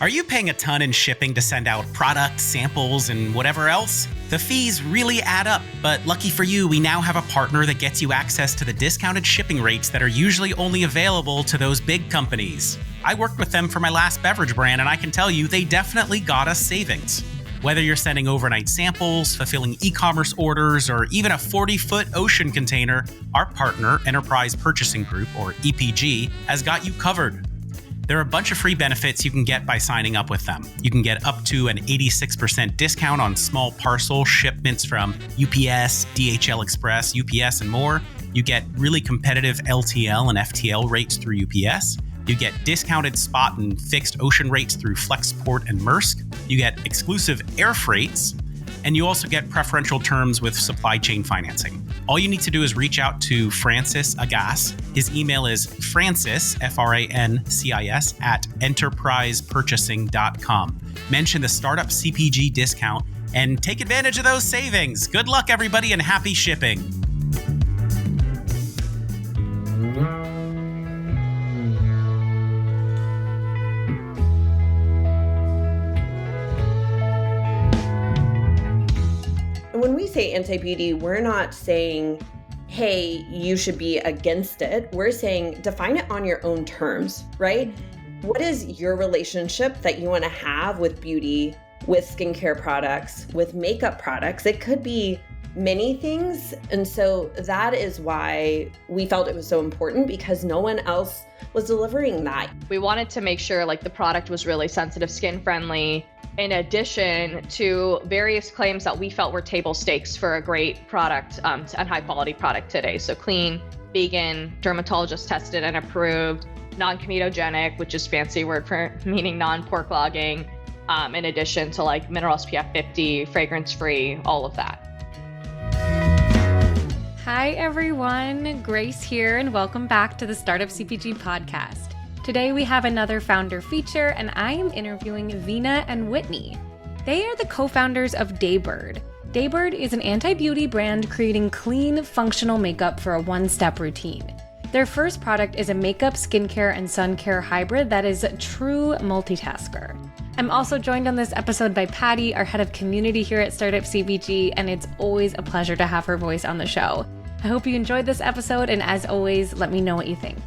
Are you paying a ton in shipping to send out products, samples, and whatever else? The fees really add up, but lucky for you, we now have a partner that gets you access to the discounted shipping rates that are usually only available to those big companies. I worked with them for my last beverage brand, and I can tell you they definitely got us savings. Whether you're sending overnight samples, fulfilling e-commerce orders, or even a 40-foot ocean container, our partner, Enterprise Purchasing Group, or EPG, has got you covered. There are a bunch of free benefits you can get by signing up with them. You can get up to an 86% discount on small parcel shipments from UPS, DHL Express, UPS, and more. You get really competitive LTL and FTL rates through UPS. You get discounted spot and fixed ocean rates through Flexport and Maersk. You get exclusive air freights, and you also get preferential terms with supply chain financing. All you need to do is reach out to Francis Agas. His email is francis, Francis, at enterprisepurchasing.com. Mention the Startup CPG discount and take advantage of those savings. Good luck, everybody, and happy shipping. When we say anti-beauty, we're not saying, hey, you should be against it. We're saying define it on your own terms, right? What is your relationship that you want to have with beauty, with skincare products, with makeup products? It could be many things. And so that is why we felt it was so important, because no one else was delivering that. We wanted to make sure the product was really sensitive skin friendly, in addition to various claims that we felt were table stakes for a great product and high quality product today. So clean, vegan, dermatologist tested and approved, non-comedogenic, which is fancy word for meaning non-pork logging, in addition to mineral SPF 50, fragrance free, all of that. Hi everyone, Grace here, and welcome back to the Startup CPG podcast. Today we have another founder feature, and I am interviewing Veena and Whitney. They are the co-founders of Daybird. Daybird is an anti-beauty brand creating clean, functional makeup for a one-step routine. Their first product is a makeup, skincare, and sun care hybrid that is a true multitasker. I'm also joined on this episode by Patty, our head of community here at Startup CPG, and it's always a pleasure to have her voice on the show. I hope you enjoyed this episode, and as always, let me know what you think.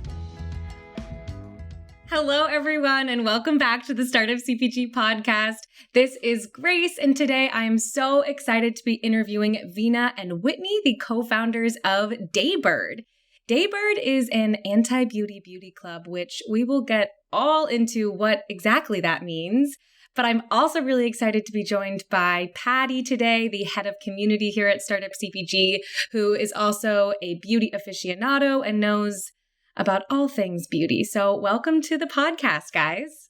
Hello, everyone, and welcome back to the Startup CPG podcast. This is Grace, and today I am so excited to be interviewing Veena and Whitney, the co-founders of Daybird. Daybird is an anti-beauty beauty club, which we will get all into what exactly that means. But I'm also really excited to be joined by Patty today, the head of community here at Startup CPG, who is also a beauty aficionado and knows about all things beauty. So welcome to the podcast, guys.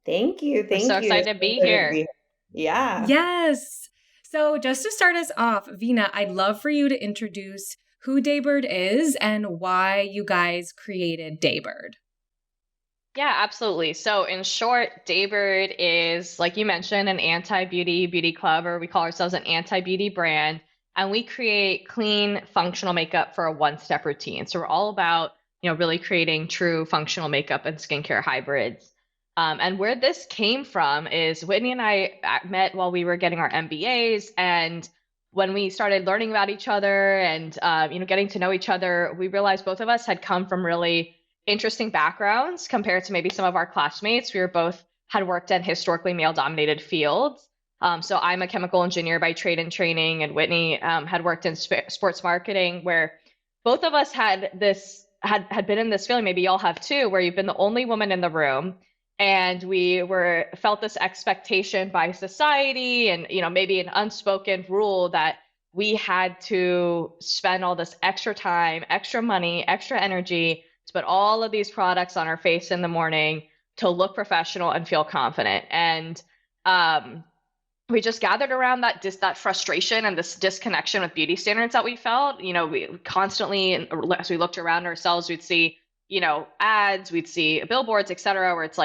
Thank you. We're so excited to be here. Yeah. Yes. So just to start us off, Veena, I'd love for you to introduce who Daybird is and why you guys created Daybird. Yeah, absolutely. So in short, Daybird is, like you mentioned, an anti-beauty beauty club, or we call ourselves an anti-beauty brand. And we create clean, functional makeup for a one-step routine. So we're all about, really creating true functional makeup and skincare hybrids. And where this came from is Whitney and I met while we were getting our MBAs. And when we started learning about each other and, getting to know each other, we realized both of us had come from really interesting backgrounds compared to maybe some of our classmates. We had worked in historically male-dominated fields. So I'm a chemical engineer by trade and training, and Whitney had worked in sports marketing, where both of us had been in this feeling, maybe y'all have too, where you've been the only woman in the room, and we felt this expectation by society and maybe an unspoken rule that we had to spend all this extra time, extra money, extra energy to put all of these products on our face in the morning to look professional and feel confident. And we just gathered around that frustration and this disconnection with beauty standards that we felt. We constantly, as we looked around ourselves, we'd see, ads, we'd see billboards, et cetera, where it's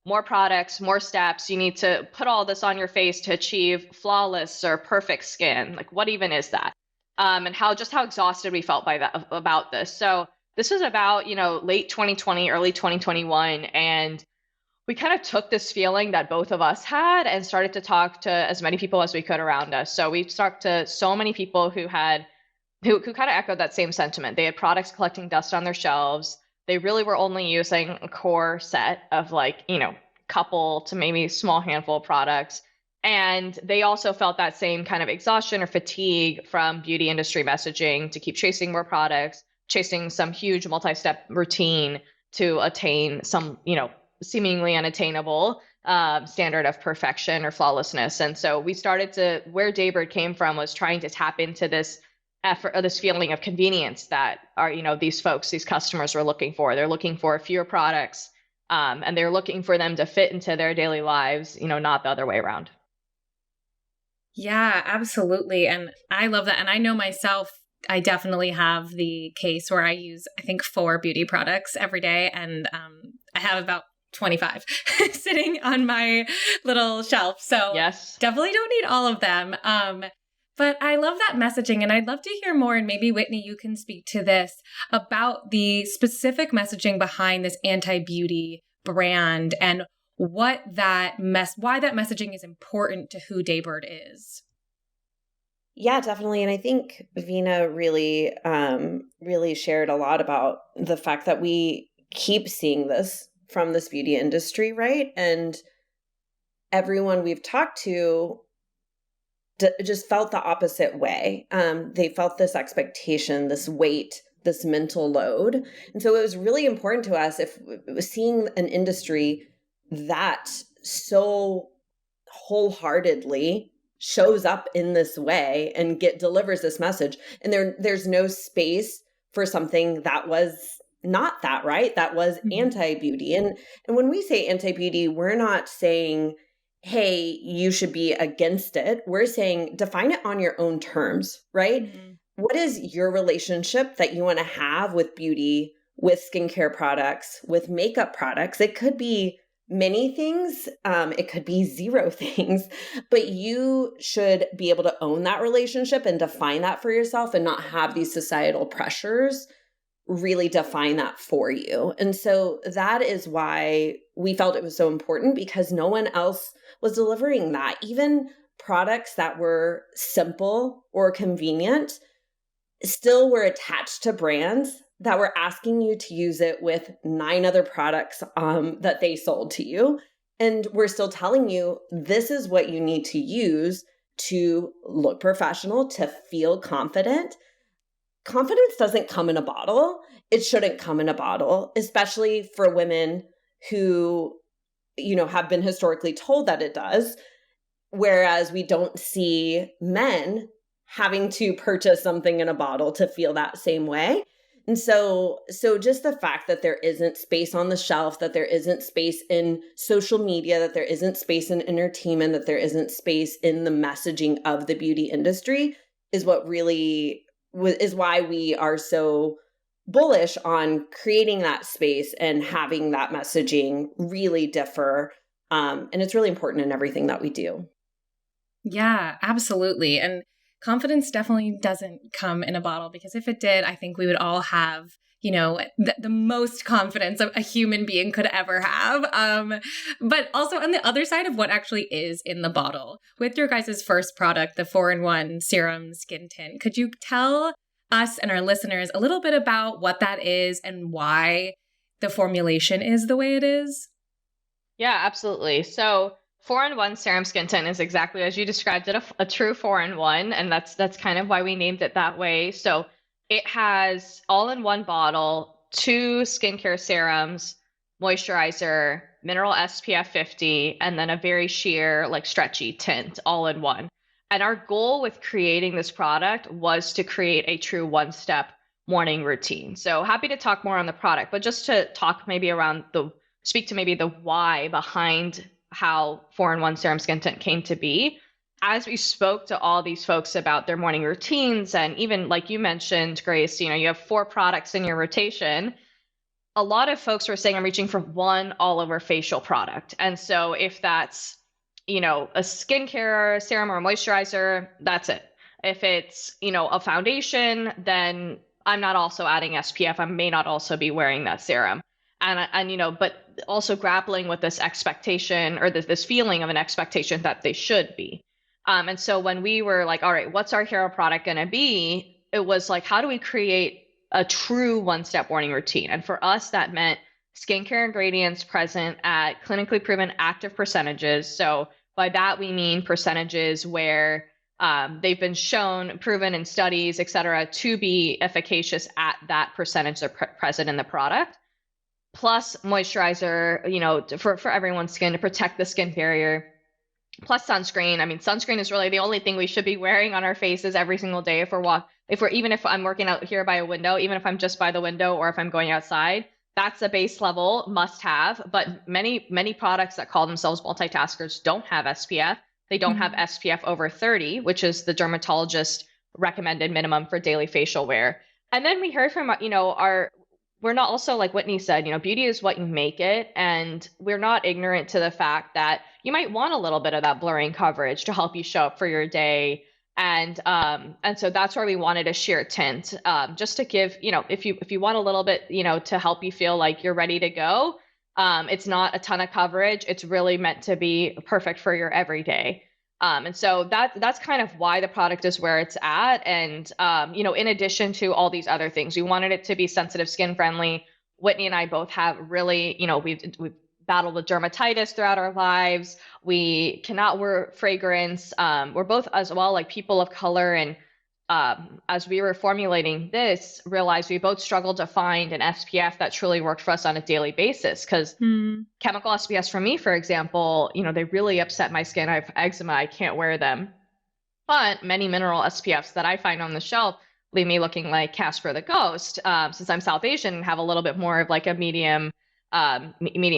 more products, more steps. You need to put all this on your face to achieve flawless or perfect skin. What even is that? And how exhausted we felt about this. So this was about, late 2020, early 2021. And we kind of took this feeling that both of us had and started to talk to as many people as we could around us. So we talked to so many people who kind of echoed that same sentiment. They had products collecting dust on their shelves. They really were only using a core set of couple to maybe small handful of products. And they also felt that same kind of exhaustion or fatigue from beauty industry messaging to keep chasing more products, chasing some huge multi-step routine to attain some, seemingly unattainable standard of perfection or flawlessness. And so we started to, where Daybird came from was trying to tap into this effort or this feeling of convenience that these customers were looking for. They're looking for fewer products and they're looking for them to fit into their daily lives, not the other way around. Yeah, absolutely. And I love that. And I know myself, I definitely have the case where I use, I think, 4 beauty products every day. And I have about 25 sitting on my little shelf. So yes, definitely don't need all of them. But I love that messaging. And I'd love to hear more. And maybe, Whitney, you can speak to this about the specific messaging behind this anti-beauty brand and why that messaging is important to who Daybird is. Yeah, definitely. And I think Veena really shared a lot about the fact that we keep seeing this from this beauty industry, right? And everyone we've talked to just felt the opposite way. They felt this expectation, this weight, this mental load. And so it was really important to us if seeing an industry that so wholeheartedly shows up in this way and delivers this message. And there's no space for something that was not that, right? That was anti-beauty. And when we say anti-beauty, we're not saying, hey, you should be against it. We're saying define it on your own terms, right? Mm-hmm. What is your relationship that you want to have with beauty, with skincare products, with makeup products? It could be many things. It could be 0 things, but you should be able to own that relationship and define that for yourself and not have these societal pressures really define that for you. And so that is why we felt it was so important, because no one else was delivering that. Even products that were simple or convenient still were attached to brands that were asking you to use it with 9 other products that they sold to you. And we're still telling you, this is what you need to use to look professional, to feel confident. Confidence doesn't come in a bottle. It shouldn't come in a bottle, especially for women who, have been historically told that it does. Whereas we don't see men having to purchase something in a bottle to feel that same way. And so just the fact that there isn't space on the shelf, that there isn't space in social media, that there isn't space in entertainment, that there isn't space in the messaging of the beauty industry is what really is why we are so bullish on creating that space and having that messaging really differ. And it's really important in everything that we do. Yeah, absolutely. And confidence definitely doesn't come in a bottle, because if it did, I think we would all have, the most confidence a human being could ever have. But also on the other side of what actually is in the bottle, with your guys' first product, the 4-in-1 serum skin tint, could you tell us and our listeners a little bit about what that is and why the formulation is the way it is? Yeah, absolutely. So 4-in-1 serum skin tint is exactly as you described it, a true 4-in-1, and that's kind of why we named it that way. So it has all in one bottle, 2 skincare serums, moisturizer, mineral SPF 50, and then a very sheer, stretchy tint all in one. And our goal with creating this product was to create a true one-step morning routine. So happy to talk more on the product, but just to talk speak to maybe the why behind how 4-in-1 serum skin tint came to be. As we spoke to all these folks about their morning routines, and even like you mentioned, Grace, you have 4 products in your rotation. A lot of folks were saying, I'm reaching for one all over facial product. And so if that's, a skincare serum or a moisturizer, that's it. If it's, a foundation, then I'm not also adding SPF. I may not also be wearing that serum. And but also grappling with this expectation or this feeling of an expectation that they should be. And so when we were like, all right, what's our hero product going to be? It was like, how do we create a true one-step morning routine? And for us, that meant skincare ingredients present at clinically proven active percentages. So by that, we mean percentages where they've been shown, proven in studies, et cetera, to be efficacious at that percentage they're present in the product. Plus moisturizer, for everyone's skin to protect the skin barrier. Plus sunscreen. I mean, sunscreen is really the only thing we should be wearing on our faces every single day even if I'm working out here by a window, even if I'm just by the window or if I'm going outside, that's a base level must have. But many products that call themselves multitaskers don't have SPF. They don't have SPF over 30, which is the dermatologist recommended minimum for daily facial wear. And then we heard from, we're not also, like Whitney said, beauty is what you make it. And we're not ignorant to the fact that you might want a little bit of that blurring coverage to help you show up for your day. And so that's where we wanted a sheer tint, just to give, if you want a little bit, to help you feel like you're ready to go. It's not a ton of coverage. It's really meant to be perfect for your everyday. And so that's kind of why the product is where it's at. And, in addition to all these other things, we wanted it to be sensitive skin friendly. Whitney and I both have really, we've battled with dermatitis throughout our lives. We cannot wear fragrance. We're both as well, like people of color. And as we were formulating this, realized we both struggled to find an SPF that truly worked for us on a daily basis. Because chemical SPFs for me, for example, they really upset my skin. I have eczema. I can't wear them. But many mineral SPFs that I find on the shelf leave me looking like Casper the Ghost, since I'm South Asian and have a little bit more of like a medium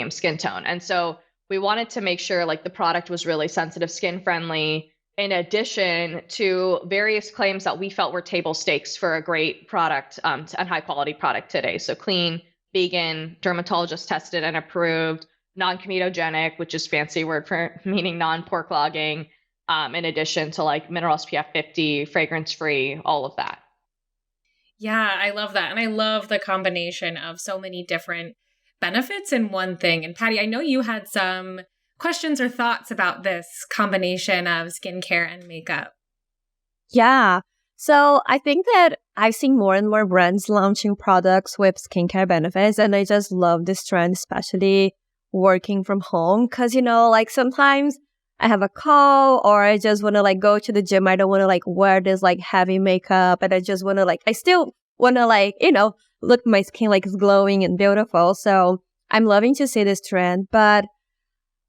skin tone. And so we wanted to make sure like the product was really sensitive skin friendly, in addition to various claims that we felt were table stakes for a great product and high quality product today. So clean, vegan, dermatologist tested and approved, non-comedogenic, which is fancy word for meaning non-pore clogging, in addition to like mineral SPF 50, fragrance free, all of that. Yeah, I love that. And I love the combination of so many different benefits in one thing. And Patty, I know you had some questions or thoughts about this combination of skincare and makeup. Yeah. So I think that I've seen more and more brands launching products with skincare benefits. And I just love this trend, especially working from home. Because, like sometimes I have a call or I just want to like go to the gym. I don't want to like wear this like heavy makeup. And I just want to like, I still want to like, look my skin like it's glowing and beautiful. So I'm loving to see this trend. But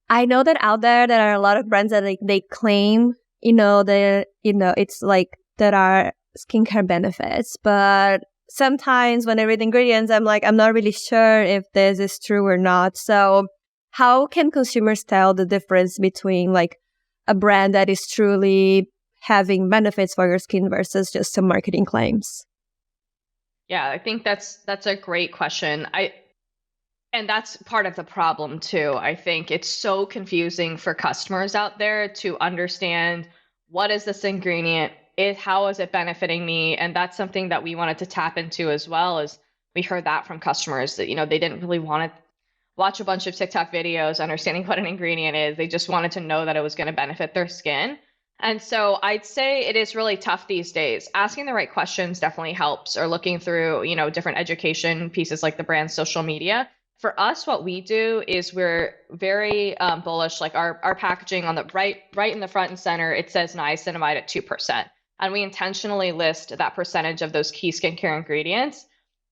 I know that out there are a lot of brands that like they claim, it's like there are skincare benefits. But sometimes when I read ingredients, I'm like, I'm not really sure if this is true or not. So how can consumers tell the difference between like a brand that is truly having benefits for your skin versus just some marketing claims? Yeah, I think that's a great question. And that's part of the problem too. I think it's so confusing for customers out there to understand what is this ingredient, how is it benefiting me? And that's something that we wanted to tap into as well. As we heard that from customers that, they didn't really want to watch a bunch of TikTok videos understanding what an ingredient is. They just wanted to know that it was going to benefit their skin. And so I'd say it is really tough these days. Asking the right questions definitely helps, or looking through, different education pieces like the brand's social media. For us, what we do is we're very bullish, like our packaging on the right in the front and center, it says niacinamide at 2%. And we intentionally list that percentage of those key skincare ingredients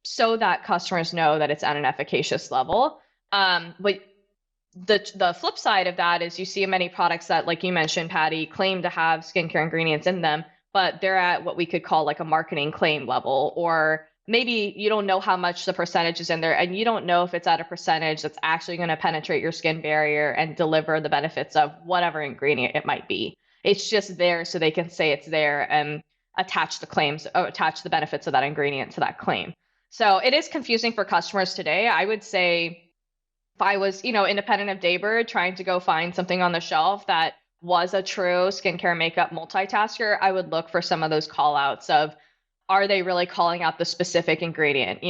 so that customers know that it's at an efficacious level. But the flip side of that is you see many products that, like you mentioned, Patty, claim to have skincare ingredients in them, but they're at what we could call like a marketing claim level, or maybe you don't know how much the percentage is in there, and you don't know if it's at a percentage that's actually going to penetrate your skin barrier and deliver the benefits of whatever ingredient it might be. It's just there so they can say it's there and attach the benefits of that ingredient to that claim. So it is confusing for customers today. I would say if I was, independent of Daybird, trying to go find something on the shelf that was a true skincare makeup multitasker, I would look for some of those call outs of, are they really calling out the specific ingredient,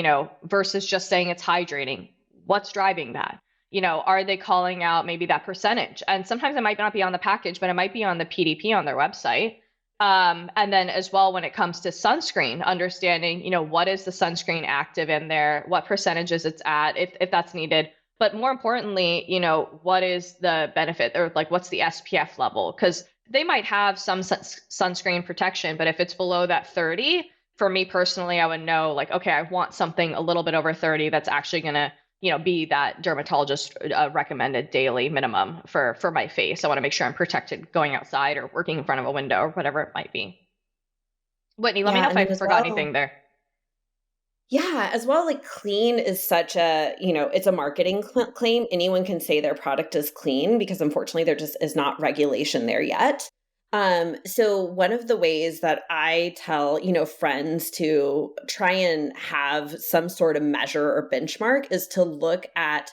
versus just saying it's hydrating? What's driving that? are they calling out maybe that percentage? And sometimes it might not be on the package, but it might be on the PDP on their website. And then as well, when it comes to sunscreen, understanding, what is the sunscreen active in there, what percentages it's at, if that's needed. But more importantly, what is the benefit, or like what's the SPF level? Because they might have some sunscreen protection, but if it's below that 30, for me personally, I would know like, okay, I want something a little bit over 30 that's actually going to be that dermatologist recommended daily minimum for my face. I want to make sure I'm protected going outside or working in front of a window or whatever it might be. Whitney, let me know if I forgot anything there. Yeah, as well, like clean is such a, it's a marketing claim. Anyone can say their product is clean because unfortunately there just is not regulation there yet. So one of the ways that I tell, friends to try and have some sort of measure or benchmark is to look at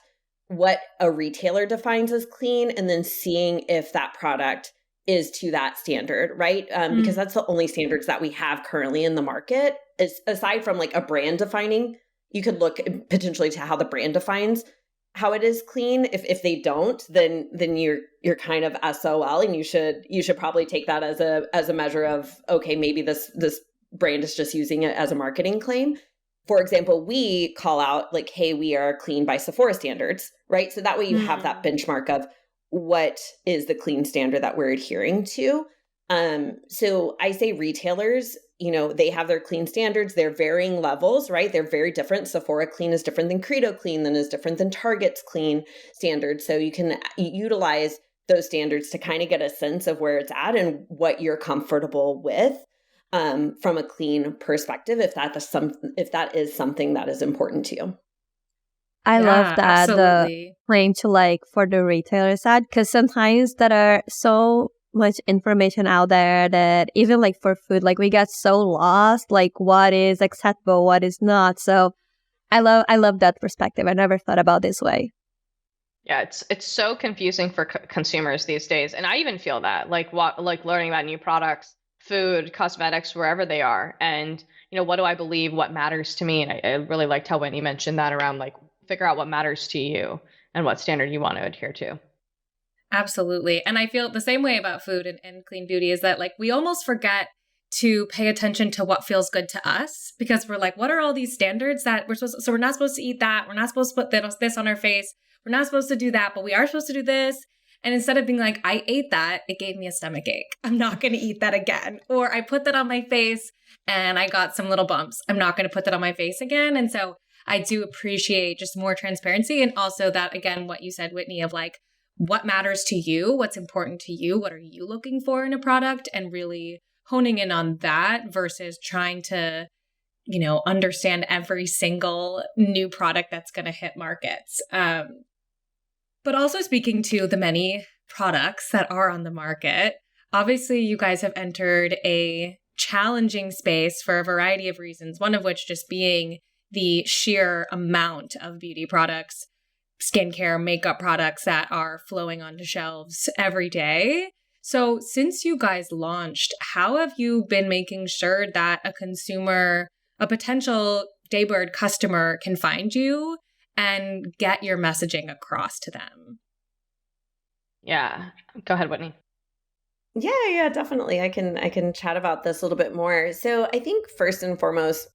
what a retailer defines as clean and then seeing if that product is to that standard, right? Because that's the only standards that we have currently in the market. Is aside from like a brand defining, you could look potentially to how the brand defines how it is clean. If they don't, then you're kind of SOL, and you should probably take that as a measure of, okay, maybe this brand is just using it as a marketing claim. For example, we call out like, hey, we are clean by Sephora standards, right? So that way you have that benchmark of what is the clean standard that we're adhering to. So I say retailers, they have their clean standards, they're varying levels, right? They're very different. Sephora clean is different than Credo clean, then is different than Target's clean standards. So you can utilize those standards to kind of get a sense of where it's at and what you're comfortable with from a clean perspective, if that is something that is important to you. I love that, absolutely. The claim to like for the retailer side, because sometimes there are so much information out there that even like for food, like we get so lost, like what is acceptable, what is not. So I love that perspective. I never thought about this way. Yeah, it's so confusing for consumers these days, and I even feel that like learning about new products, food, cosmetics, wherever they are, and what do I believe, what matters to me, and I really liked how Whitney mentioned that around like figure out what matters to you and what standard you want to adhere to. Absolutely. And I feel the same way about food and clean beauty is that like we almost forget to pay attention to what feels good to us because we're like, what are all these standards that so we're not supposed to eat that. We're not supposed to put this on our face. We're not supposed to do that, but we are supposed to do this. And instead of being like, I ate that, it gave me a stomach ache. I'm not going to eat that again. Or I put that on my face and I got some little bumps. I'm not going to put that on my face again. And so I do appreciate just more transparency. And also that, again, what you said, Whitney, of like, what matters to you? What's important to you? What are you looking for in a product? And really honing in on that versus trying to, understand every single new product that's going to hit markets. But also speaking to the many products that are on the market, obviously you guys have entered a challenging space for a variety of reasons, one of which just being the sheer amount of beauty products, skincare, makeup products that are flowing onto shelves every day. So since you guys launched, how have you been making sure that a potential Daybird customer can find you and get your messaging across to them? Yeah. Go ahead, Whitney. Yeah, definitely. I can chat about this a little bit more. So I think first and foremost,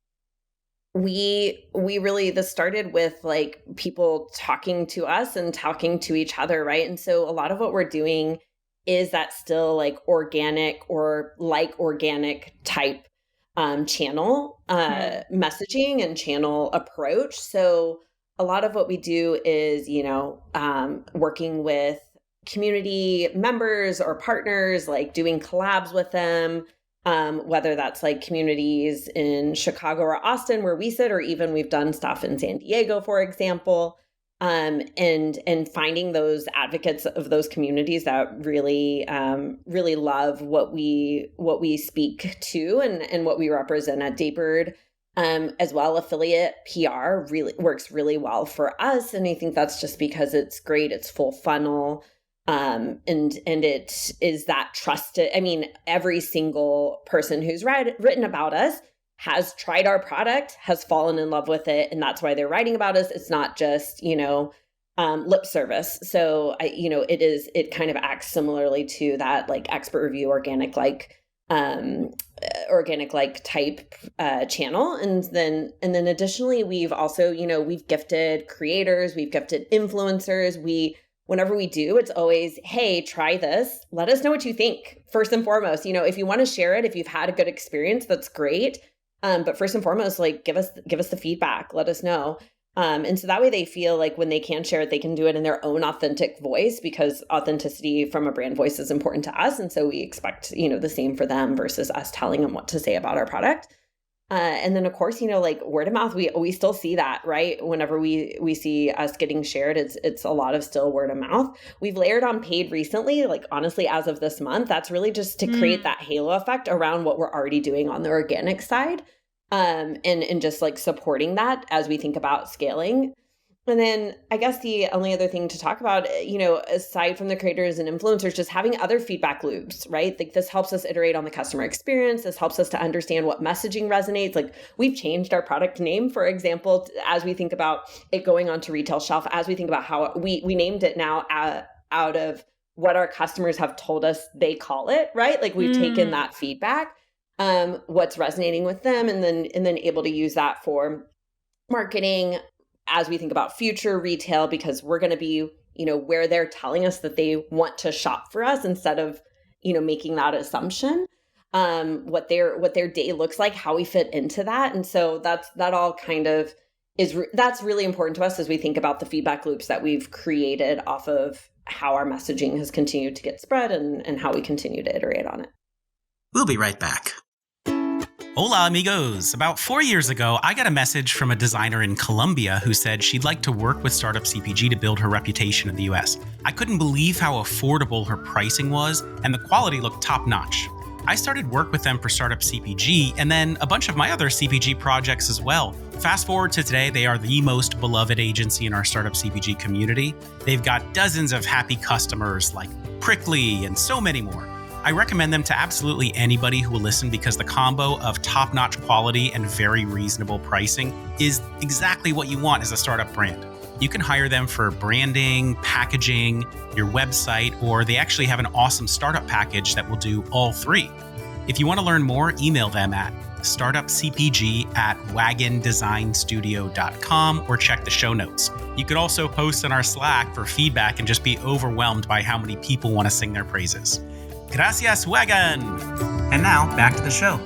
we really, this started with like people talking to us and talking to each other, right? And so a lot of what we're doing is that still like organic or like organic type channel messaging and channel approach. So a lot of what we do is, working with community members or partners, like doing collabs with them, whether that's like communities in Chicago or Austin where we sit, or even we've done stuff in San Diego, for example, and finding those advocates of those communities that really love what we speak to and what we represent at Daybird. As well, affiliate PR really works really well for us. And I think that's just because it's great. It's full funnel. And it is that trusted. I mean, every single person who's written about us has tried our product, has fallen in love with it. And that's why they're writing about us. It's not just, lip service. So it kind of acts similarly to that like expert review organic like type channel. And then additionally, we've also, we've gifted creators, we've gifted influencers. Whenever we do, it's always, hey, try this. Let us know what you think. First and foremost, if you want to share it, if you've had a good experience, that's great. But first and foremost, like give us the feedback. Let us know. And so that way they feel like when they can share it, they can do it in their own authentic voice, because authenticity from a brand voice is important to us. And so we expect, the same for them versus us telling them what to say about our product. And then of course, like word of mouth, we still see that, right? Whenever we see us getting shared, it's a lot of still word of mouth. We've layered on paid recently, like honestly, as of this month, that's really just to create that halo effect around what we're already doing on the organic side. And just like supporting that as we think about scaling. And then I guess the only other thing to talk about, aside from the creators and influencers, just having other feedback loops, right? Like this helps us iterate on the customer experience. This helps us to understand what messaging resonates. Like we've changed our product name, for example, as we think about it going onto retail shelf, as we think about how we named it now out of what our customers have told us they call it, right? Like we've taken that feedback, what's resonating with them, and then able to use that for marketing as we think about future retail, because we're going to be, where they're telling us that they want to shop for us instead of, making that assumption, what their day looks like, how we fit into that. And so that all kind of that's really important to us as we think about the feedback loops that we've created off of how our messaging has continued to get spread and how we continue to iterate on it. We'll be right back. Hola, amigos. About 4 years ago, I got a message from a designer in Colombia who said she'd like to work with Startup CPG to build her reputation in the US. I couldn't believe how affordable her pricing was, and the quality looked top-notch. I started work with them for Startup CPG, and then a bunch of my other CPG projects as well. Fast forward to today, they are the most beloved agency in our Startup CPG community. They've got dozens of happy customers like Prickly and so many more. I recommend them to absolutely anybody who will listen, because the combo of top-notch quality and very reasonable pricing is exactly what you want as a startup brand. You can hire them for branding, packaging, your website, or they actually have an awesome startup package that will do all three. If you want to learn more, email them at startupcpg@wagondesignstudio.com or check the show notes. You could also post on our Slack for feedback and just be overwhelmed by how many people want to sing their praises. Gracias, Wagon! And now, back to the show.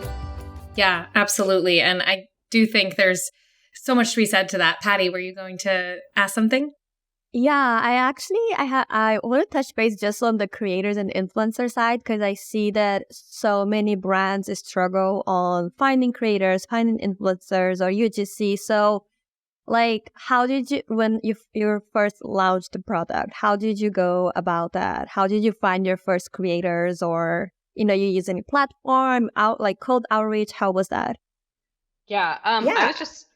Yeah, absolutely. And I do think there's so much to be said to that. Patty, were you going to ask something? Yeah, I want to touch base just on the creators and influencer side, because I see that so many brands struggle on finding creators, finding influencers or UGC. So like, how did you, when you first launched the product, how did you go about that? How did you find your first creators, or, you use any platform, cold outreach? How was that? Yeah. I was just,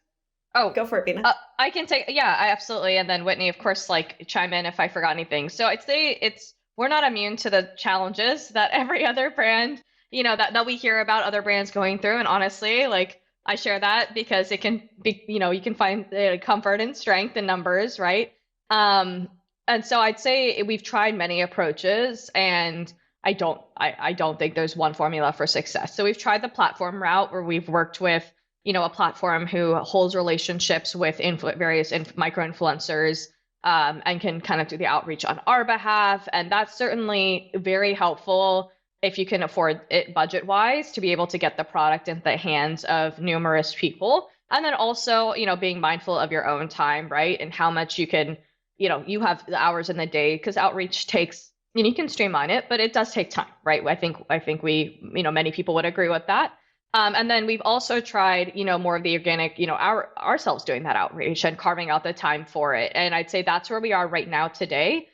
go for it, Veena. I can take, absolutely. And then Whitney, of course, like chime in if I forgot anything. So I'd say we're not immune to the challenges that every other brand, that we hear about other brands going through. And honestly, like, I share that because it can be, you can find comfort and strength in numbers, right? And so I'd say we've tried many approaches, and I don't think there's one formula for success. So we've tried the platform route, where we've worked with, a platform who holds relationships with various micro-influencers, and can kind of do the outreach on our behalf. And that's certainly very helpful if you can afford it budget-wise, to be able to get the product into the hands of numerous people. And then also, being mindful of your own time, right? And how much you can, you have the hours in the day, because outreach takes, you can streamline it, but it does take time, right? I think we, many people would agree with that. And then we've also tried, more of the organic, ourselves doing that outreach and carving out the time for it. And I'd say that's where we are right now today.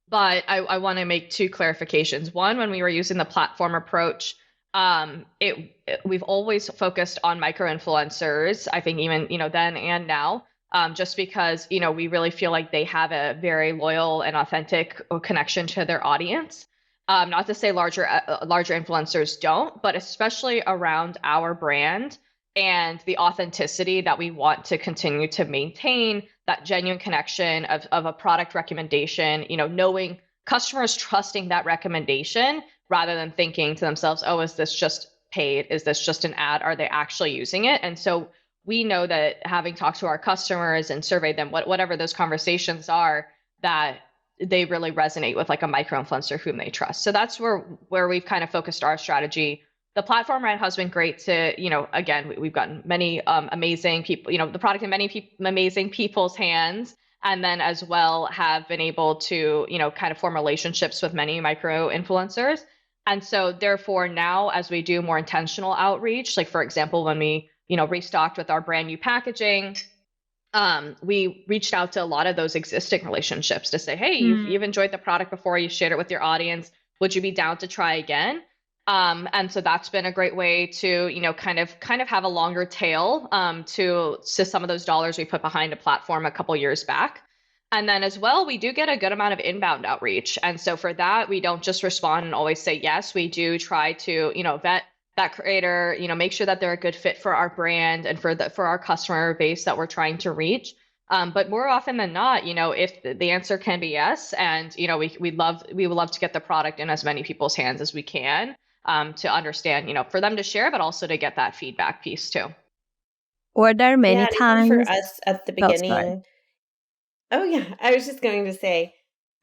But I want to make two clarifications. One, when we were using the platform approach, we've always focused on micro-influencers, I think even, then and now, just because, we really feel like they have a very loyal and authentic connection to their audience. Not to say larger influencers don't, but especially around our brand, and the authenticity that we want to continue to maintain, that genuine connection of a product recommendation, knowing customers trusting that recommendation rather than thinking to themselves, oh, is this just paid? Is this just an ad? Are they actually using it? And so we know that having talked to our customers and surveyed them, whatever those conversations are, that they really resonate with like a micro influencer whom they trust. So that's where we've kind of focused our strategy. The platform right has been great to, again, we've gotten many amazing people, the product in many amazing people's hands, and then as well have been able to, kind of form relationships with many micro influencers. And so therefore now as we do more intentional outreach, like for example, when we, restocked with our brand new packaging, we reached out to a lot of those existing relationships to say, hey, you've enjoyed the product before, you shared it with your audience. Would you be down to try again? And so that's been a great way to, kind of have a longer tail to some of those dollars we put behind a platform a couple years back. And then as well, we do get a good amount of inbound outreach. And so for that, we don't just respond and always say yes. We do try to, vet that creator, make sure that they're a good fit for our brand and for our customer base that we're trying to reach. But more often than not, if the answer can be yes, and we would love to get the product in as many people's hands as we can, to understand, for them to share, but also to get that feedback piece too. Were there many times for us at the beginning? Oh yeah, I was just going to say,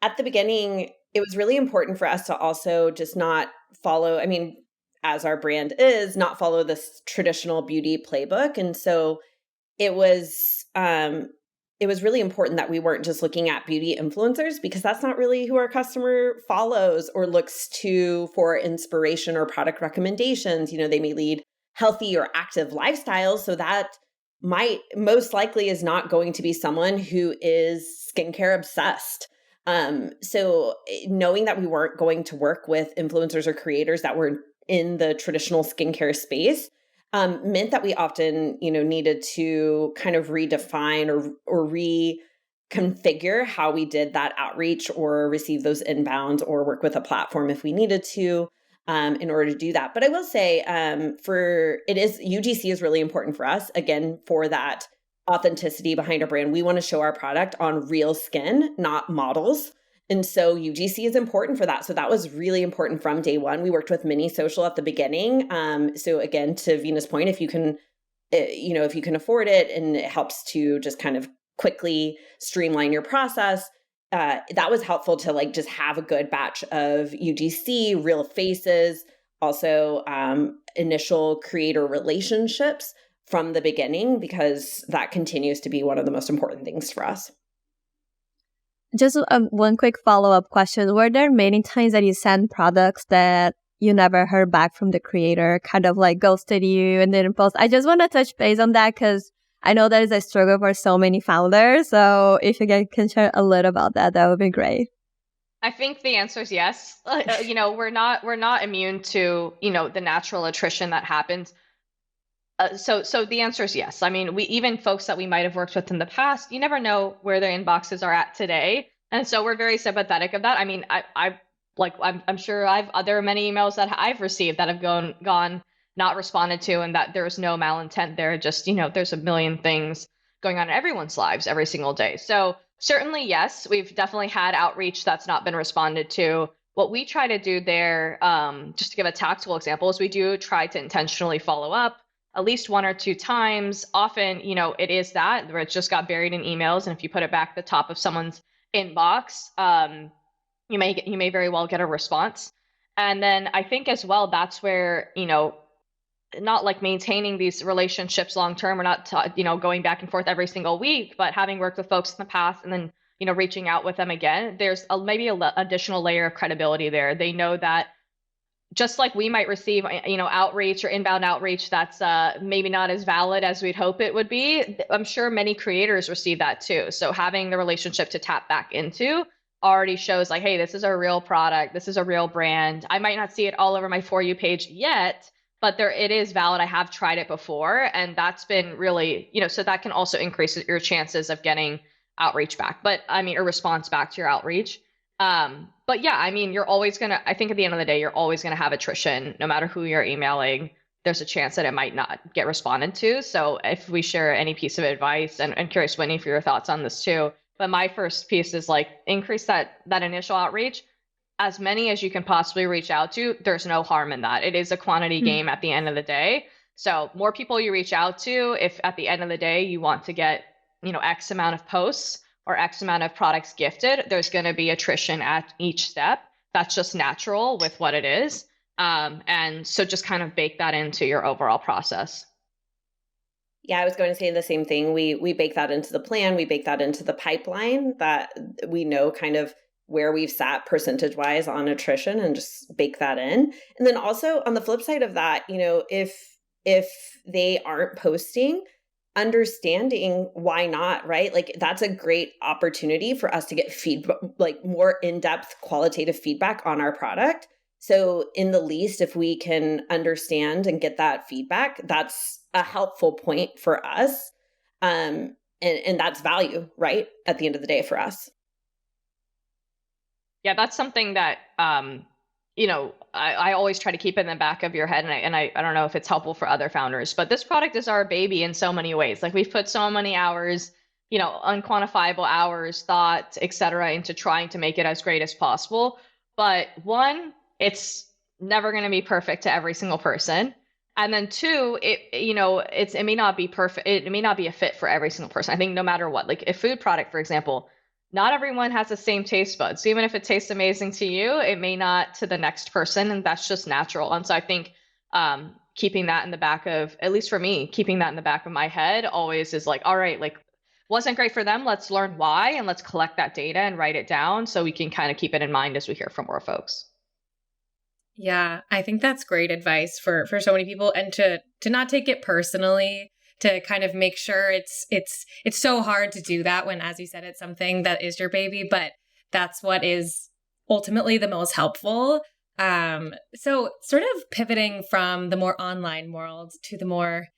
at the beginning, it was really important for us to also just not follow. I mean, as our brand is, not follow this traditional beauty playbook. And so it was really important that we weren't just looking at beauty influencers, because that's not really who our customer follows or looks to for inspiration or product recommendations. They may lead healthy or active lifestyles. So that most likely is not going to be someone who is skincare obsessed. So knowing that we weren't going to work with influencers or creators that were in the traditional skincare space meant that we often, needed to kind of redefine or reconfigure how we did that outreach or receive those inbounds or work with a platform if we needed to in order to do that. But I will say UGC is really important for us, again, for that authenticity behind our brand. We want to show our product on real skin, not models. And so UGC is important for that. So that was really important from day one. We worked with mini social at the beginning. So again, to Veena's point, if you can afford it and it helps to just kind of quickly streamline your process, that was helpful to like just have a good batch of UGC, real faces, also initial creator relationships from the beginning, because that continues to be one of the most important things for us. Just one quick follow-up question. Were there many times that you sent products that you never heard back from the creator, kind of like ghosted you and didn't post? I just want to touch base on that because I know that is a struggle for so many founders. So if you can share a little about that, that would be great. I think the answer is yes. We're not immune to, the natural attrition that happens. So the answer is yes. I mean, even folks that we might have worked with in the past, you never know where their inboxes are at today. And so we're very sympathetic of that. I mean, I'm sure there are many emails that I've received that have gone not responded to, and that there's no malintent there. Just, there's a million things going on in everyone's lives every single day. So certainly, yes, we've definitely had outreach that's not been responded to. What we try to do there, just to give a tactical example, is we do try to intentionally follow up at least 1 or 2 times. Often, it is that where it just got buried in emails. And if you put it back at the top of someone's inbox, you may very well get a response. And then I think as well, that's where, not like maintaining these relationships long term. We're not, going back and forth every single week, but having worked with folks in the past and then, reaching out with them again, there's maybe an additional layer of credibility there. They know that just like we might receive, outreach or inbound outreach that's maybe not as valid as we'd hope it would be, I'm sure many creators receive that too. So having the relationship to tap back into already shows like, hey, this is a real product. This is a real brand. I might not see it all over my For You page yet, but it is valid. I have tried it before. And that's been really, so that can also increase your chances of getting outreach back, or response back to your outreach. But yeah, I mean, I think at the end of the day, you're always going to have attrition no matter who you're emailing. there's a chance that it might not get responded to. So if we share any piece of advice, and curious, Whitney, for your thoughts on this too. But my first piece is like increase that initial outreach. As many as you can possibly reach out to, there's no harm in that. It is a quantity game at the end of the day. So more people you reach out to, if at the end of the day you want to get, X amount of posts or X amount of products gifted, there's going to be attrition at each step. That's just natural with what it is. And so just kind of bake that into your overall process. Yeah, I was going to say the same thing. We bake that into the plan. We bake that into the pipeline, that we know kind of where we've sat percentage wise on attrition, and just bake that in. And then also on the flip side of that, if they aren't posting, understanding why not, right? Like that's a great opportunity for us to get feedback, like more in-depth qualitative feedback on our product. So in the least, if we can understand and get that feedback, that's a helpful point for us. And that's value, right? At the end of the day for us. Yeah, that's something that, I always try to keep in the back of your head. And I don't know if it's helpful for other founders, but this product is our baby in so many ways. Like we've put so many hours, unquantifiable hours, thought, et cetera, into trying to make it as great as possible. But one, it's never going to be perfect to every single person. And then two, it may not be perfect. It may not be a fit for every single person. I think no matter what, like a food product, for example, not everyone has the same taste buds. So even if it tastes amazing to you, it may not to the next person. And that's just natural. And so I think keeping that in the back of, at least for me, keeping that in the back of my head always is like, all right, like wasn't great for them. Let's learn why, and let's collect that data and write it down so we can kind of keep it in mind as we hear from more folks. Yeah, I think that's great advice for so many people, and to not take it personally, to kind of make sure it's so hard to do that when, as you said, it's something that is your baby, but that's what is ultimately the most helpful. So sort of pivoting from the more online world to the more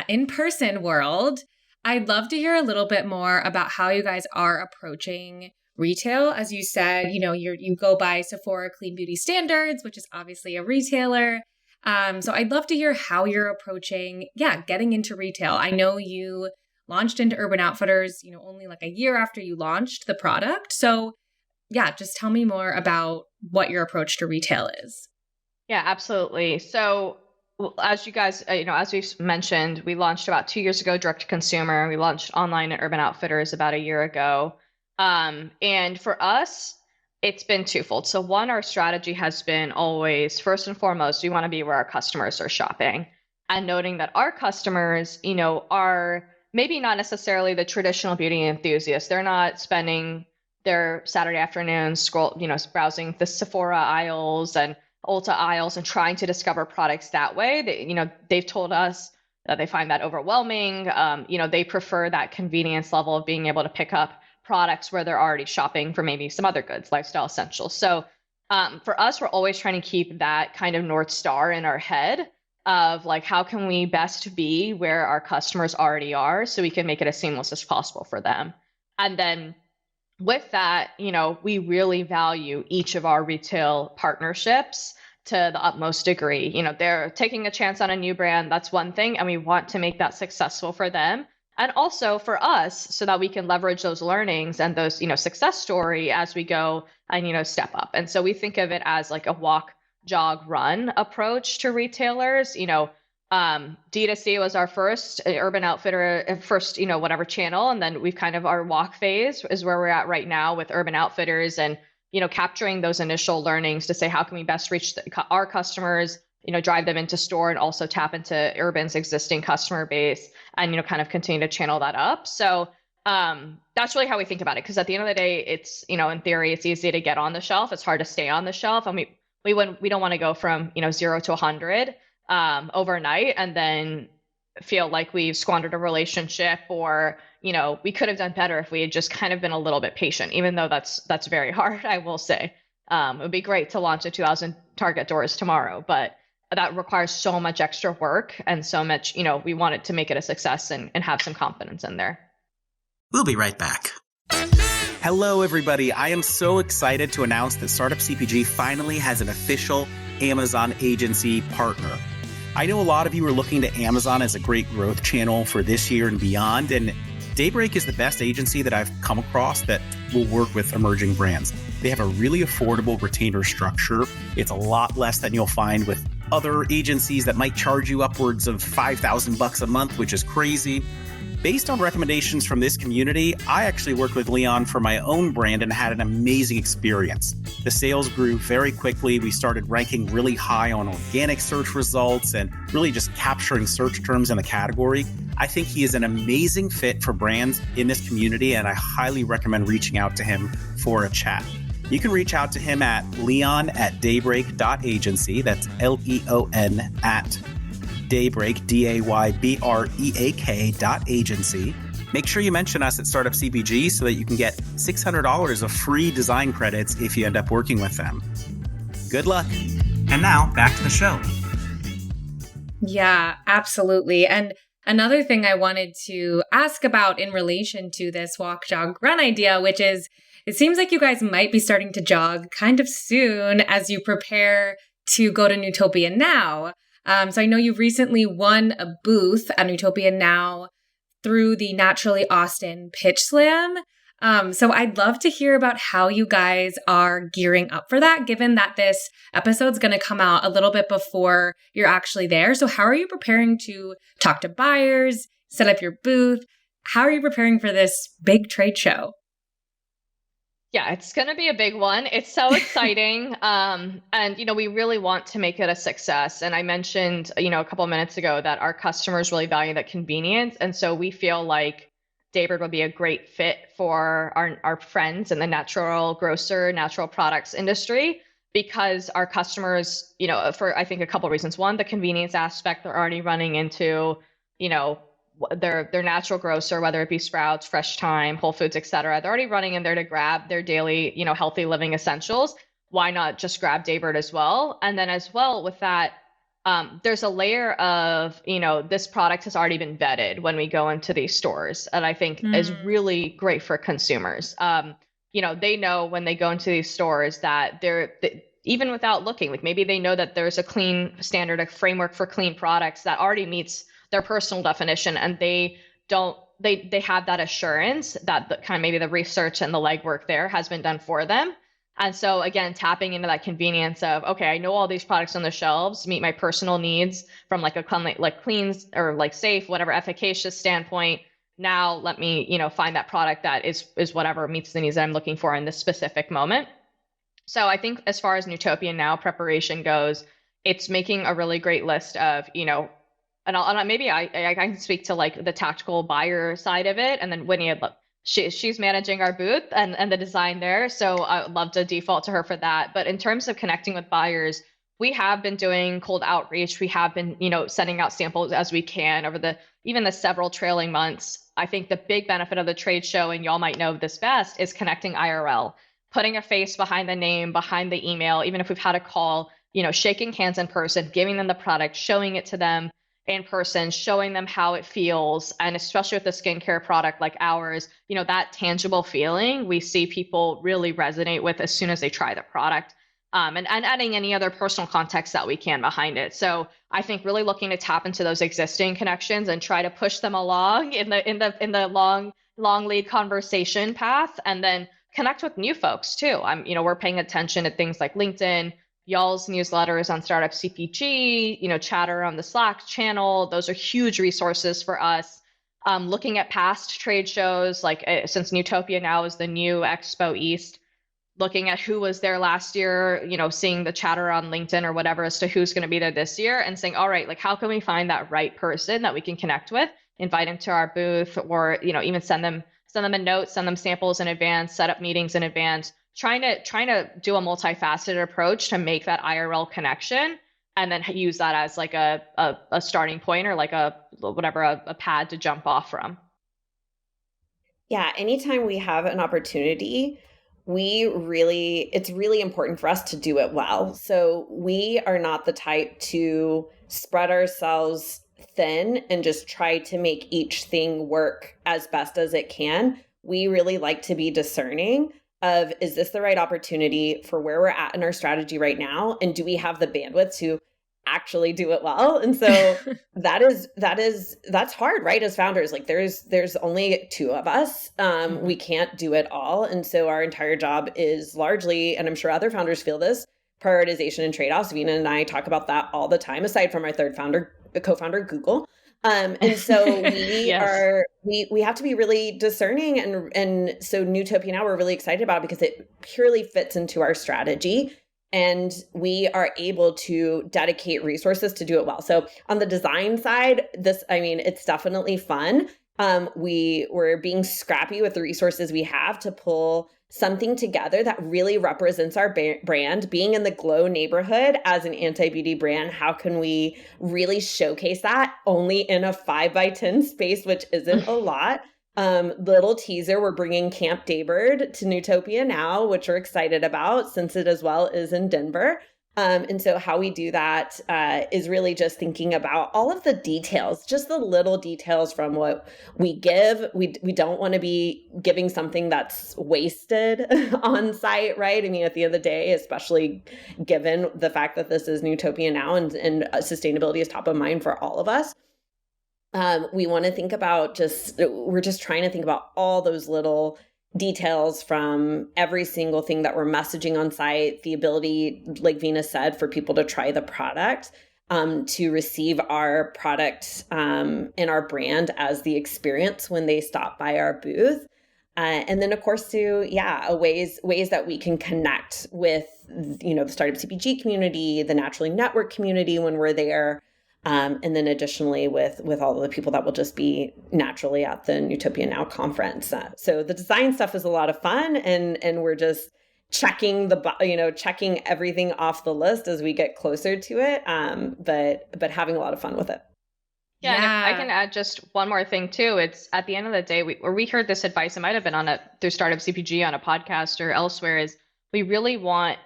in-person world, I'd love to hear a little bit more about how you guys are approaching retail. As you said, you go by Sephora Clean Beauty Standards, which is obviously a retailer. So I'd love to hear how you're approaching, getting into retail. I know you launched into Urban Outfitters, only like a year after you launched the product. So just tell me more about what your approach to retail is. Yeah, absolutely. So as you guys, as we've mentioned, we launched about 2 years ago, direct to consumer. We launched online at Urban Outfitters about a year ago. And for us, it's been twofold. So one, our strategy has been always, first and foremost, we want to be where our customers are shopping, and noting that our customers, are maybe not necessarily the traditional beauty enthusiasts. They're not spending their Saturday afternoons browsing the Sephora aisles and Ulta aisles and trying to discover products that way. They've told us that they find that overwhelming. They prefer that convenience level of being able to pick up products where they're already shopping for maybe some other goods, lifestyle essentials. So for us, we're always trying to keep that kind of North Star in our head of like, how can we best be where our customers already are so we can make it as seamless as possible for them. And then with that, we really value each of our retail partnerships to the utmost degree. They're taking a chance on a new brand. That's one thing. And we want to make that successful for them. And also for us, so that we can leverage those learnings and those, success story as we go and, step up. And so we think of it as like a walk, jog, run approach to retailers. D2C was our first Urban Outfitter, first, whatever channel. And then we've kind of, our walk phase is where we're at right now with Urban Outfitters, and, capturing those initial learnings to say, how can we best reach our customers, drive them into store, and also tap into Urban's existing customer base, and, kind of continue to channel that up. So that's really how we think about it. Because at the end of the day, it's, in theory, it's easy to get on the shelf. It's hard to stay on the shelf. And we don't want to go from, 0 to 100 overnight and then feel like we've squandered a relationship, or, we could have done better if we had just kind of been a little bit patient, even though that's very hard, I will say. It would be great to launch at 2,000 Target doors tomorrow, but that requires so much extra work and so much, we wanted to make it a success and have some confidence in there. We'll be right back. Hello, everybody. I am so excited to announce that Startup CPG finally has an official Amazon agency partner. I know a lot of you are looking to Amazon as a great growth channel for this year and beyond, and Daybreak is the best agency that I've come across that will work with emerging brands. They have a really affordable retainer structure. It's a lot less than you'll find with other agencies that might charge you upwards of $5,000 a month, which is crazy. Based on recommendations from this community, I actually worked with Leon for my own brand and had an amazing experience. The sales grew very quickly. We started ranking really high on organic search results and really just capturing search terms in the category. I think he is an amazing fit for brands in this community, and I highly recommend reaching out to him for a chat. You can reach out to him at leon@daybreak.agency. That's Leon at Daybreak, DAYBREAK.agency. Make sure you mention us at Startup CPG so that you can get $600 of free design credits if you end up working with them. Good luck. And now back to the show. Yeah, absolutely. And another thing I wanted to ask about in relation to this walk, jog, run idea, which is it seems like you guys might be starting to jog kind of soon as you prepare to go to Utopia Now. So I know you recently won a booth at Utopia Now through the Naturally Austin Pitch Slam. So I'd love to hear about how you guys are gearing up for that, given that this episode's going to come out a little bit before you're actually there. So how are you preparing to talk to buyers, set up your booth? How are you preparing for this big trade show? Yeah, it's going to be a big one. It's so exciting. And, we really want to make it a success. And I mentioned, a couple of minutes ago that our customers really value that convenience. And so we feel like Daybird would be a great fit for our friends in the natural grocer, natural products industry, because our customers, for I think a couple of reasons. One, the convenience aspect, they're already running into, their natural grocer, whether it be Sprouts, Fresh Thyme, Whole Foods, et cetera. They're already running in there to grab their daily, healthy living essentials. Why not just grab Daybird as well? And then as well with that, there's a layer of, this product has already been vetted when we go into these stores, and I think is really great for consumers. They know when they go into these stores that even without looking, like maybe they know that there's a clean standard, a framework for clean products that already meets their personal definition, and they have that assurance that maybe the research and the legwork there has been done for them. And so again, tapping into that convenience of, okay, I know all these products on the shelves meet my personal needs from like a clean or like safe, whatever efficacious standpoint. Now let me, find that product that is whatever meets the needs that I'm looking for in this specific moment. So I think as far as Utopia Now preparation goes, it's making a really great list of, and maybe I can speak to like the tactical buyer side of it, and then Whitney, she's managing our booth and the design there, so I would love to default to her for that. But in terms of connecting with buyers, we have been doing cold outreach. We have been, sending out samples as we can over even the several trailing months. I think the big benefit of the trade show, and y'all might know this best, is connecting IRL, putting a face behind the name, behind the email, even if we've had a call, shaking hands in person, giving them the product, showing it to them in person, showing them how it feels. And especially with a skincare product like ours, that tangible feeling we see people really resonate with as soon as they try the product, and adding any other personal context that we can behind it. So I think really looking to tap into those existing connections and try to push them along in the long lead conversation path, and then connect with new folks too. We're paying attention to things like LinkedIn, y'all's newsletters on Startup CPG, chatter on the Slack channel. Those are huge resources for us. Looking at past trade shows, like since Utopia Now is the new Expo East, looking at who was there last year, seeing the chatter on LinkedIn or whatever as to who's going to be there this year, and saying, all right, like how can we find that right person that we can connect with, invite them to our booth, or even send them a note, send them samples in advance, set up meetings in advance. Trying to do a multifaceted approach to make that IRL connection, and then use that as like a starting point or like a pad to jump off from. Yeah, anytime we have an opportunity, it's really important for us to do it well. So we are not the type to spread ourselves thin and just try to make each thing work as best as it can. We really like to be discerning of, is this the right opportunity for where we're at in our strategy right now? And do we have the bandwidth to actually do it well. And so that's hard, right? As founders, like there's only two of us. We can't do it all. And so our entire job is largely, and I'm sure other founders feel this, prioritization and trade-offs. Veena and I talk about that all the time, aside from our third co-founder, Google. And so we yes. we have to be really discerning. And so Utopia Now, we're really excited about it because it purely fits into our strategy. And we are able to dedicate resources to do it well. So on the design side, it's definitely fun. We're being scrappy with the resources we have to pull something together that really represents our brand. Being in the glow neighborhood as an anti-beauty brand, how can we really showcase that only in a 5x10 space, which isn't a lot? Little teaser, we're bringing Camp Daybird to Utopia Now, which we're excited about since it as well is in Denver. And so how we do that is really just thinking about all of the details, just the little details from what we give. We don't want to be giving something that's wasted on site, right? I mean, at the end of the day, especially given the fact that this is Utopia Now and sustainability is top of mind for all of us. We want to think about we're just trying to think about all those little details from every single thing that we're messaging on site, the ability, like Veena said, for people to try the product, to receive our product and our brand as the experience when they stop by our booth. And then, of course, ways that we can connect with, the Startup CPG community, the Naturally Network community when we're there. And then additionally with all of the people that will just be naturally at the Utopia Now conference. So the design stuff is a lot of fun, and we're just checking checking everything off the list as we get closer to it. But having a lot of fun with it. Yeah. And if I can add just one more thing too. It's at the end of the day, we heard this advice. It might have been through Startup CPG on a podcast or elsewhere. Is we really want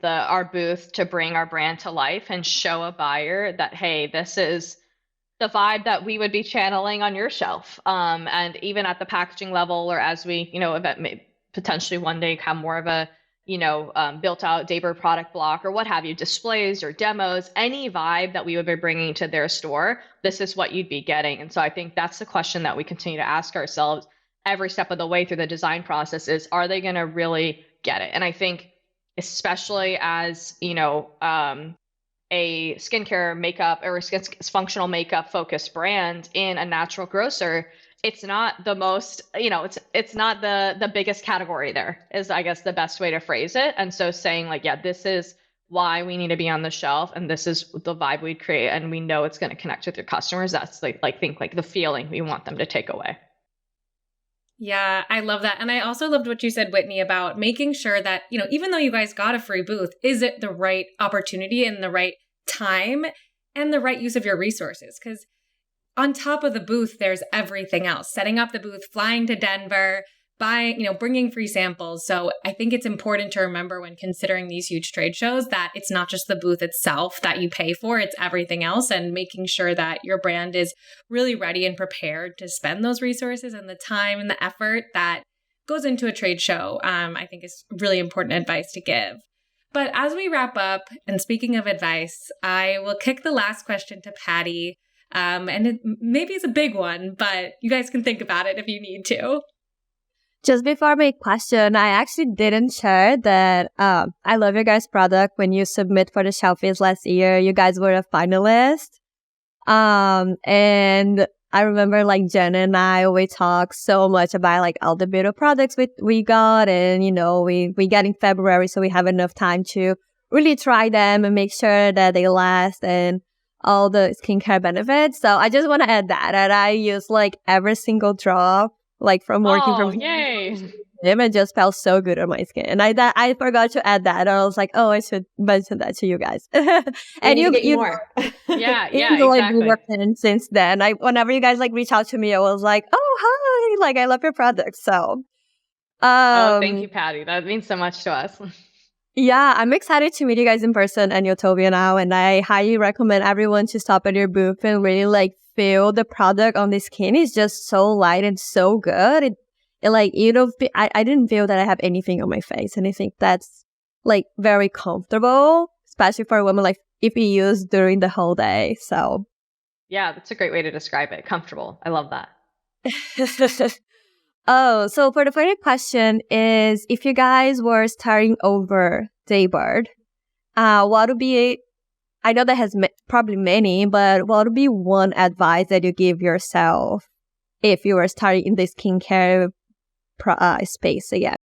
our booth to bring our brand to life and show a buyer that, hey, this is the vibe that we would be channeling on your shelf. And even at the packaging level, or as we, may potentially one day have more of a, built out Daybird product block or what have you, displays or demos, any vibe that we would be bringing to their store, this is what you'd be getting. And so I think that's the question that we continue to ask ourselves every step of the way through the design process is, are they going to really get it? And I think, especially as, a skincare makeup or functional makeup focused brand in a natural grocer, it's not the most, it's not the biggest category there is, I guess, the best way to phrase it. And so saying like, yeah, this is why we need to be on the shelf and this is the vibe we'd create. And we know it's going to connect with your customers. That's like the feeling we want them to take away. Yeah, I love that. And I also loved what you said, Whitney, about making sure that, even though you guys got a free booth, is it the right opportunity and the right time and the right use of your resources? Because on top of the booth, there's everything else. Setting up the booth, flying to Denver, bringing free samples. So I think it's important to remember when considering these huge trade shows that it's not just the booth itself that you pay for, it's everything else, and making sure that your brand is really ready and prepared to spend those resources and the time and the effort that goes into a trade show, I think is really important advice to give. But as we wrap up, and speaking of advice, I will kick the last question to Patty. And maybe it's a big one, but you guys can think about it if you need to. Just before my question, I actually didn't share that I love your guys' product. When you submit for the Shelfies last year, you guys were a finalist. And I remember Jen and we talked so much about all the beauty products we got, and we get in February, so we have enough time to really try them and make sure that they last and all the skincare benefits. So I just want to add that I use every single drop. From working from yay. him, it just felt so good on my skin. And I forgot to add that. I was like, I should mention that to you guys. And you more. Yeah, exactly. Working since then. Whenever you guys reach out to me, I was like, oh, hi, I love your product. So, thank you, Patty. That means so much to us. Yeah, I'm excited to meet you guys in person at Utopia Now, and I highly recommend everyone to stop at your booth and really feel the product on the skin. Is just so light and so good. I didn't feel that I have anything on my face, and I think that's very comfortable, especially for a woman if you use during the whole day. So Yeah, that's a great way to describe it. Comfortable. I love that. Oh, so for the final question is, if you guys were starting over Daybird, what would be, I know that has probably many, but what would be one advice that you give yourself if you were starting in the skincare space again?